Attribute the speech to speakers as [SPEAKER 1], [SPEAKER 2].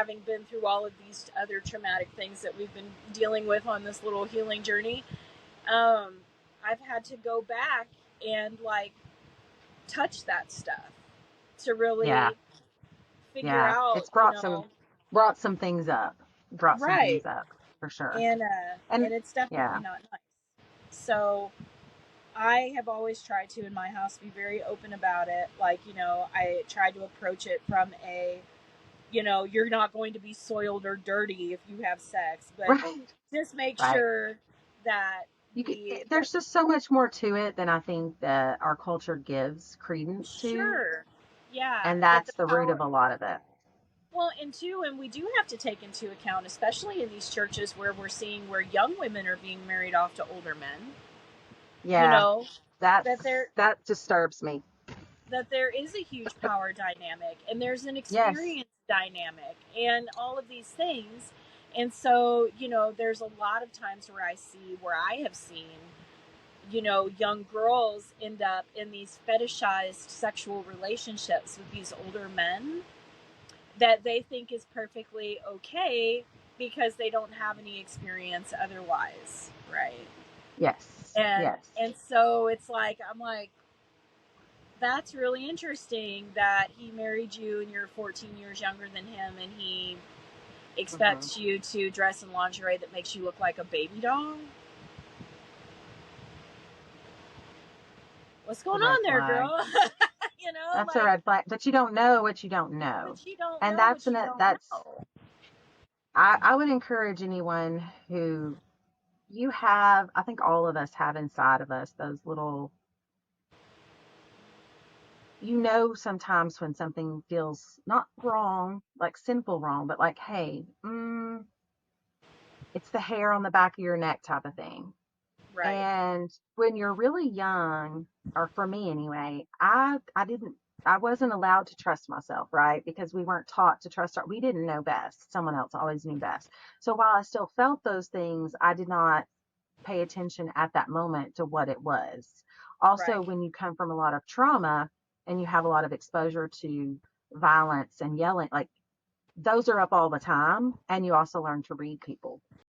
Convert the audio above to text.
[SPEAKER 1] having been through all of these other traumatic things that we've been dealing with on this little healing journey, um, I've had to go back and like touch that stuff to
[SPEAKER 2] Yeah.
[SPEAKER 1] really figure
[SPEAKER 2] Yeah.
[SPEAKER 1] out,
[SPEAKER 2] It's brought some things up. Brought some
[SPEAKER 1] right.
[SPEAKER 2] things up for sure.
[SPEAKER 1] And
[SPEAKER 2] And
[SPEAKER 1] it's definitely
[SPEAKER 2] yeah.
[SPEAKER 1] not nice. So I have always tried to in my house be very open about it. Like, I tried to approach it from a, you're not going to be soiled or dirty if you have sex, but
[SPEAKER 2] Right.
[SPEAKER 1] just make
[SPEAKER 2] Right.
[SPEAKER 1] sure that
[SPEAKER 2] There's just so much more to it than I think that our culture gives credence to.
[SPEAKER 1] sure, yeah,
[SPEAKER 2] And
[SPEAKER 1] that the
[SPEAKER 2] that's the root
[SPEAKER 1] power,
[SPEAKER 2] of a lot of it.
[SPEAKER 1] well, and we do have to take into account, especially in these churches where we're seeing where young women are being married off to older men, you
[SPEAKER 2] Yeah.
[SPEAKER 1] know, that there
[SPEAKER 2] That disturbs me.
[SPEAKER 1] is a huge power dynamic and there's an
[SPEAKER 2] Yes.
[SPEAKER 1] experience dynamic and all of these things. And so, there's a lot of times where I have seen, young girls end up in these fetishized sexual relationships with these older men that they think is perfectly okay because they don't have any experience otherwise, right?
[SPEAKER 2] Yes.
[SPEAKER 1] and
[SPEAKER 2] Yes.
[SPEAKER 1] and so it's like, I'm like, that's really interesting that he married you and you're 14 years younger than him and he
[SPEAKER 2] Hmm.
[SPEAKER 1] expects you to dress in lingerie that makes you look like a baby doll. What's
[SPEAKER 2] It's a
[SPEAKER 1] going
[SPEAKER 2] red
[SPEAKER 1] on there,
[SPEAKER 2] flag.
[SPEAKER 1] girl?
[SPEAKER 2] That's a
[SPEAKER 1] Like,
[SPEAKER 2] red flag. But you don't know what you don't know.
[SPEAKER 1] but you don't
[SPEAKER 2] And
[SPEAKER 1] know what you don't
[SPEAKER 2] that's
[SPEAKER 1] know.
[SPEAKER 2] I would encourage anyone who I think all of us have inside of us those little, sometimes when something feels not wrong, like sinful wrong, but like, hey, it's the hair on the back of your neck type of thing.
[SPEAKER 1] Right,
[SPEAKER 2] And when you're really young, or for me anyway, I wasn't allowed to trust myself, right? Because we weren't taught to we didn't know best. Someone else always knew best. So while I still felt those things, I did not pay attention at that moment to what it was. Also,
[SPEAKER 1] right,
[SPEAKER 2] when you come from a lot of trauma and you have a lot of exposure to violence and yelling, like those are up all the time. And you also learn to read people.